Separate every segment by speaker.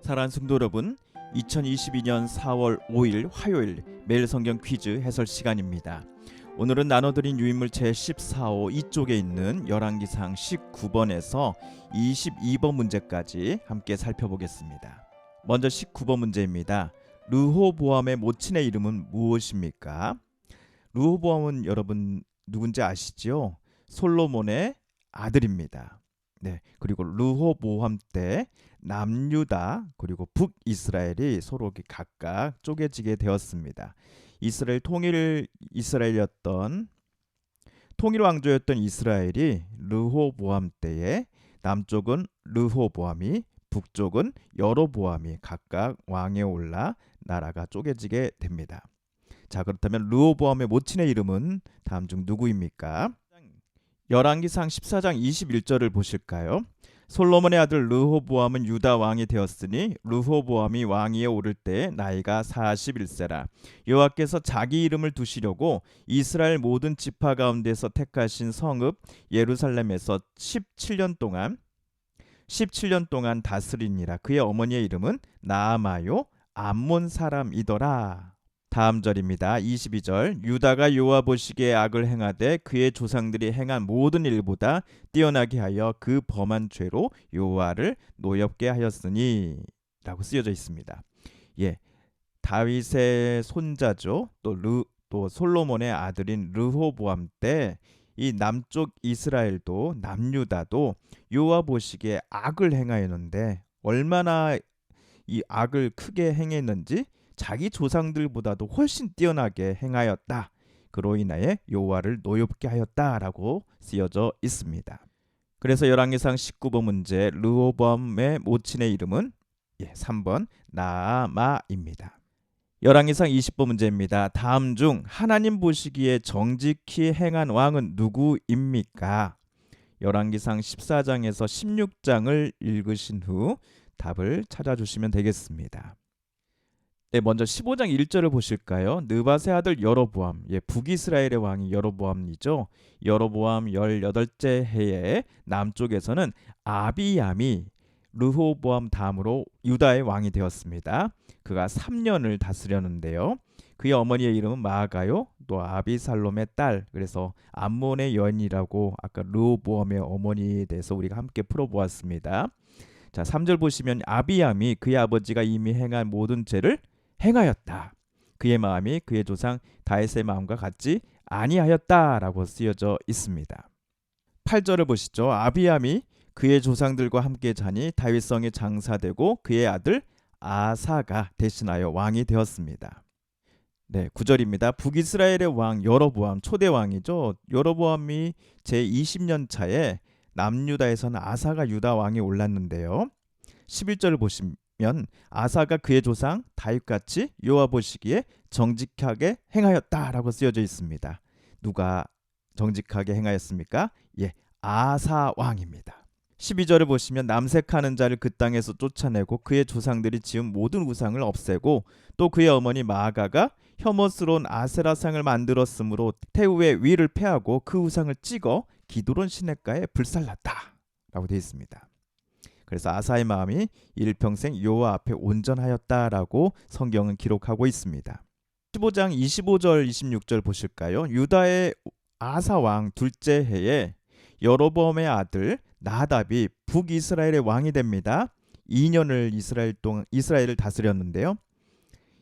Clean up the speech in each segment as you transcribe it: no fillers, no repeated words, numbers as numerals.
Speaker 1: 사랑하는 성도 여러분, 2022년 4월 5일 화요일 매일 성경 퀴즈 해설 시간입니다. 오늘은 나눠드린 유인물 제14호 이쪽에 있는 열왕기상 19번에서 22번 문제까지 함께 살펴보겠습니다. 먼저 19번 문제입니다. 르호보암의 모친의 이름은 무엇입니까? 르호보암은 여러분 누군지 아시죠? 솔로몬의 아들입니다. 네, 그리고 르호보암 때 남유다 그리고 북이스라엘이 서로 각각 쪼개지게 되었습니다. 이스라엘 통일 왕조였던 이스라엘이 르호보암 때에 남쪽은 르호보암이 북쪽은 여로보암이 각각 왕에 올라 나라가 쪼개지게 됩니다. 자, 그렇다면 르호보암의 모친의 이름은 다음 중 누구입니까? 열왕기상 14장 21절을 보실까요? 솔로몬의 아들 르호보암은 유다 왕이 되었으니 르호보암이 왕위에 오를 때 나이가 41세라. 여호와께서 자기 이름을 두시려고 이스라엘 모든 지파 가운데서 택하신 성읍 예루살렘에서 17년 동안 다스리니라. 그의 어머니의 이름은 나아마요 암몬 사람이더라. 다음 절입니다. 22절. 유다가 여호와 보시기에 악을 행하되 그의 조상들이 행한 모든 일보다 뛰어나게 하여 그 범한 죄로 여호와를 노엽게 하였으니 라고 쓰여져 있습니다. 예, 다윗의 손자죠. 또 솔로몬의 아들인 르호보암 때 이 남쪽 이스라엘도 남유다도 여호와 보시기에 악을 행하였는데 얼마나 이 악을 크게 행했는지 자기 조상들보다도 훨씬 뛰어나게 행하였다. 그로 인하여 여호와를 노엽게 하였다라고 쓰여져 있습니다. 그래서 열왕기상 19번 문제 르호보암의 모친의 이름은 3번 나아마입니다. 열왕기상 20번 문제입니다. 다음 중 하나님 보시기에 정직히 행한 왕은 누구입니까? 열왕기상 14장에서 16장을 읽으신 후 답을 찾아주시면 되겠습니다. 네, 먼저 15장 1절을 보실까요? 느밧의 아들 여로보암, 북이스라엘의 왕이 여로보암이죠. 여로보암 18째 해에 남쪽에서는 아비얌이 르호보암 다음으로 유다의 왕이 되었습니다. 그가 3년을 다스렸는데요. 그의 어머니의 이름은 마아가요, 또 아비살롬의 딸, 그래서 암몬의 여인이라고 아까 르호보암의 어머니에 대해서 우리가 함께 풀어보았습니다. 자, 3절 보시면 아비얌이 그의 아버지가 이미 행한 모든 죄를 행하였다. 그의 마음이 그의 조상 다윗의 마음과 같지 아니하였다라고 쓰여져 있습니다. 8절을 보시죠. 아비암이 그의 조상들과 함께 자니 다윗성에 장사되고 그의 아들 아사가 대신하여 왕이 되었습니다. 네, 9절입니다. 북이스라엘의 왕 여로보암 초대 왕이죠. 여로보암이 제20년 차에 남유다에서는 아사가 유다 왕이 올랐는데요. 11절을 보시면 아사가 그의 조상 다윗같이 여호와 보시기에 정직하게 행하였다라고 쓰여져 있습니다. 누가 정직하게 행하였습니까? 아사 왕입니다. 12절을 보시면 남색하는 자를 그 땅에서 쫓아내고 그의 조상들이 지은 모든 우상을 없애고 또 그의 어머니 마아가가 혐오스러운 아세라상을 만들었으므로 태우의 위를 패하고 그 우상을 찍어 기드론 시냇가에 불살랐다 라고 되어 있습니다. 그래서 아사의 마음이 일평생 여호와 앞에 온전하였다라고 성경은 기록하고 있습니다. 15장 25절 26절 보실까요? 유다의 아사 왕 둘째 해에 여로보암의 아들 나답이 북이스라엘의 왕이 됩니다. 2년을 이스라엘을 다스렸는데요.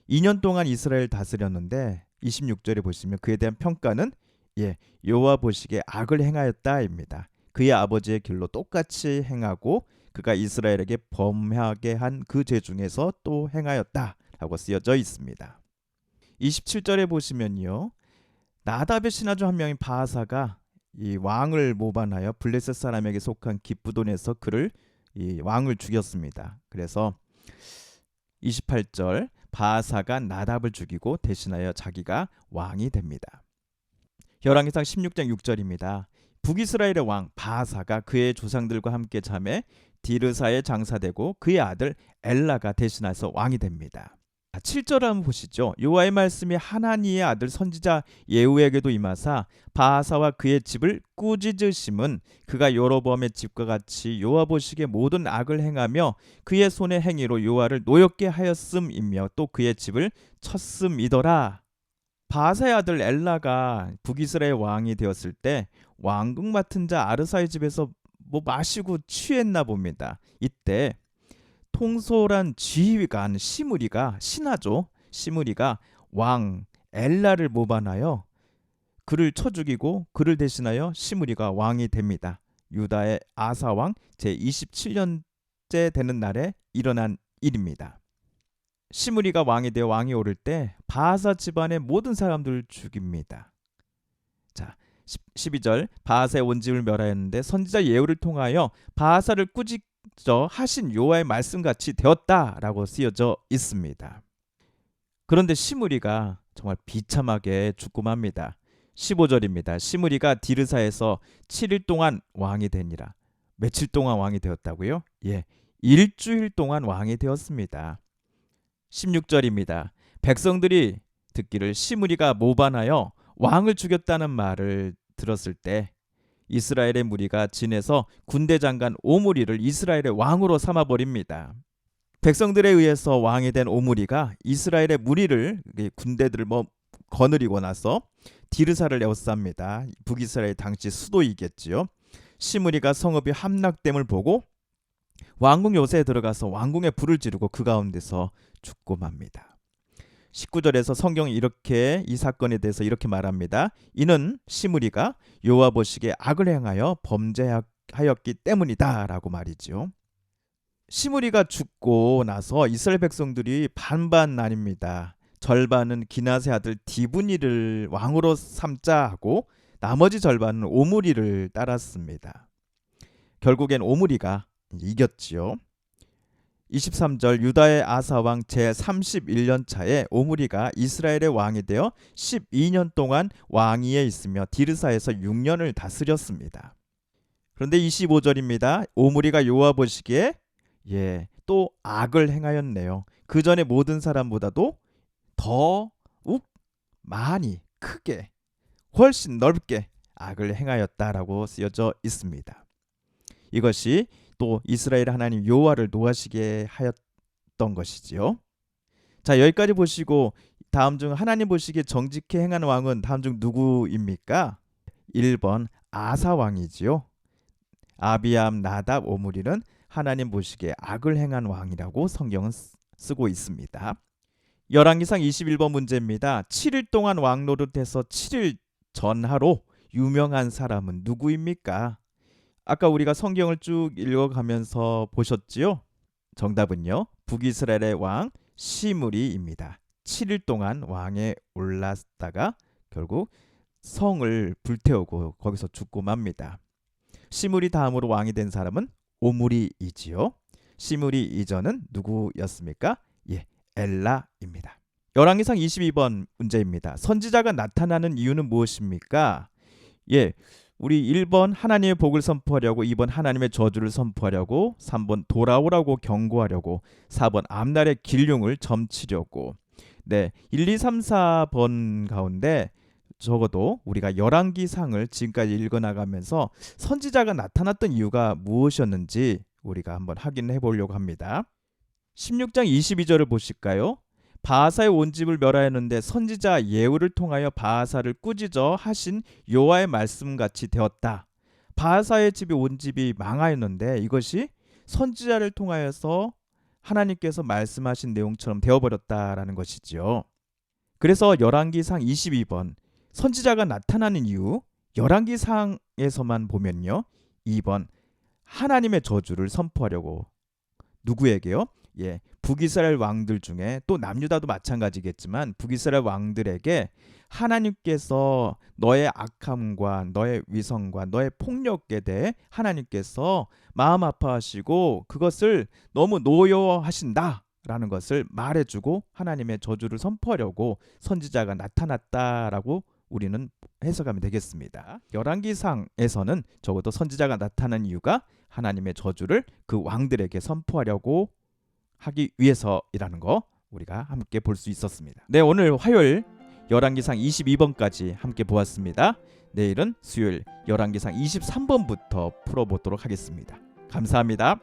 Speaker 1: 2년 동안 이스라엘 다스렸는데 26절에 보시면 그에 대한 평가는 여호와 보시기에 악을 행하였다입니다. 그의 아버지의 길로 똑같이 행하고 그가 이스라엘에게 범하게 한 그 죄 중에서 또 행하였다라고 쓰여져 있습니다. 27절에 보시면요. 나답의 신하중 한 명인 바하사가 이 왕을 모반하여 블레셋 사람에게 속한 기브돈에서 그를 이 왕을 죽였습니다. 그래서 28절 바하사가 나답을 죽이고 대신하여 자기가 왕이 됩니다. 열왕기상 16장 6절입니다. 북이스라엘의 왕 바하사가 그의 조상들과 함께 잠에 디르사에 장사되고 그의 아들 엘라가 대신해서 왕이 됩니다. 7절 한번 보시죠. 여호와의 말씀이 하나니의 아들 선지자 예후에게도 임하사 바하사와 그의 집을 꾸짖으심은 그가 여로보암의 집과 같이 여호와 보시기에 모든 악을 행하며 그의 손의 행위로 여호와를 노엽게 하였음이며 또 그의 집을 쳤음이더라. 바하사의 아들 엘라가 북이스라엘 왕이 되었을 때 왕궁 맡은 자 아르사의 집에서 뭐 마시고 취했나 봅니다. 이때 통솔한 지휘관 시므리가 신하죠. 시므리가 왕 엘라를 모반하여 그를 쳐 죽이고 그를 대신하여 시므리가 왕이 됩니다. 유다의 아사 왕 제27년째 되는 날에 일어난 일입니다. 시므리가 왕이 되어 왕이 오를 때 바하사 집안의 모든 사람들을 죽입니다. 자, 12절 바하사의 온 집을 멸하였는데 선지자 예후를 통하여 바하사를 꾸짖어 하신 여호와의 말씀같이 되었다라고 쓰여져 있습니다. 그런데 시므리가 정말 비참하게 죽고 맙니다. 15절입니다. 시므리가 디르사에서 7일 동안 왕이 되니라. 며칠 동안 왕이 되었다고요? 예, 일주일 동안 왕이 되었습니다. 16절입니다. 백성들이 듣기를 시므리가 모반하여 왕을 죽였다는 말을 들었을 때 이스라엘의 무리가 진에서 군대 장관 오므리를 이스라엘의 왕으로 삼아버립니다. 백성들에 의해서 왕이 된 오므리가 이스라엘의 무리를 군대들을 거느리고 나서 디르사를 에워쌉니다. 북이스라엘 당시 수도이겠지요. 시므리가 성읍이 함락됨을 보고 왕궁 요새에 들어가서 왕궁에 불을 지르고 그 가운데서 죽고 맙니다. 19절에서 성경이 이렇게 이 사건에 대해서 이렇게 말합니다. 이는 시므리가 여호와 보시기에 악을 행하여 범죄하였기 때문이다 라고 말이죠. 시므리가 죽고 나서 이스라엘 백성들이 반반 나뉩니다. 절반은 기낫의 아들 디브니를 왕으로 삼자 하고 나머지 절반은 오므리를 따랐습니다. 결국엔 오므리가 이겼지요. 23절 유다의 아사왕 제31년 차에 오므리가 이스라엘의 왕이 되어 12년 동안 왕위에 있으며 디르사에서 6년을 다스렸습니다. 그런데 25절입니다. 오므리가 여호와 보시기에 또 악을 행하였네요. 그 전에 모든 사람보다도 더욱 많이 크게 훨씬 넓게 악을 행하였다라고 쓰여져 있습니다. 이것이 또 이스라엘 하나님 여호와를 노하시게 하였던 것이지요. 자, 여기까지 보시고 다음 중 하나님 보시기에 정직히 행한 왕은 다음 중 누구입니까? 1번 아사 왕이지요. 아비암, 나답, 오므리는 하나님 보시기에 악을 행한 왕이라고 성경은 쓰고 있습니다. 열왕기상 21번 문제입니다. 7일 동안 왕 노릇해서 7일 전하로 유명한 사람은 누구입니까? 아까 우리가 성경을 쭉 읽어가면서 보셨지요? 정답은요. 북이스라엘의 왕 시므리입니다. 7일 동안 왕에 올랐다가 결국 성을 불태우고 거기서 죽고 맙니다. 시므리 다음으로 왕이 된 사람은 오므리이지요. 시므리 이전은 누구였습니까? 엘라입니다. 열왕기상 22번 문제입니다. 선지자가 나타나는 이유는 무엇입니까? 우리 1번 하나님의 복을 선포하려고, 2번 하나님의 저주를 선포하려고, 3번 돌아오라고 경고하려고, 4번 앞날의 길흉을 점치려고. 1, 2, 3, 4번 가운데 적어도 우리가 열왕기상을 지금까지 읽어나가면서 선지자가 나타났던 이유가 무엇이었는지 우리가 한번 확인해 보려고 합니다. 16장 22절을 보실까요? 바하사의 온 집을 멸하였는데 선지자 예후를 통하여 바하사를 꾸짖어 하신 여호와의 말씀같이 되었다. 바하사의 집이 온 집이 망하였는데 이것이 선지자를 통하여서 하나님께서 말씀하신 내용처럼 되어버렸다라는 것이지요. 그래서 열왕기상 22번 선지자가 나타나는 이유, 열왕기상에서만 보면요, 2번 하나님의 저주를 선포하려고. 누구에게요? 북이스라엘 왕들 중에, 또 남유다도 마찬가지겠지만 북이스라엘 왕들에게 하나님께서 너의 악함과 너의 위선과 너의 폭력에 대해 하나님께서 마음 아파하시고 그것을 너무 노여하신다라는 것을 말해주고 하나님의 저주를 선포하려고 선지자가 나타났다라고 우리는 해석하면 되겠습니다. 열왕기상에서는 적어도 선지자가 나타난 이유가 하나님의 저주를 그 왕들에게 선포하려고 하기 위해서이라는 거 우리가 함께 볼 수 있었습니다. 네, 오늘 화요일 열왕기상 22번까지 함께 보았습니다. 내일은 수요일 열왕기상 23번부터 풀어보도록 하겠습니다. 감사합니다.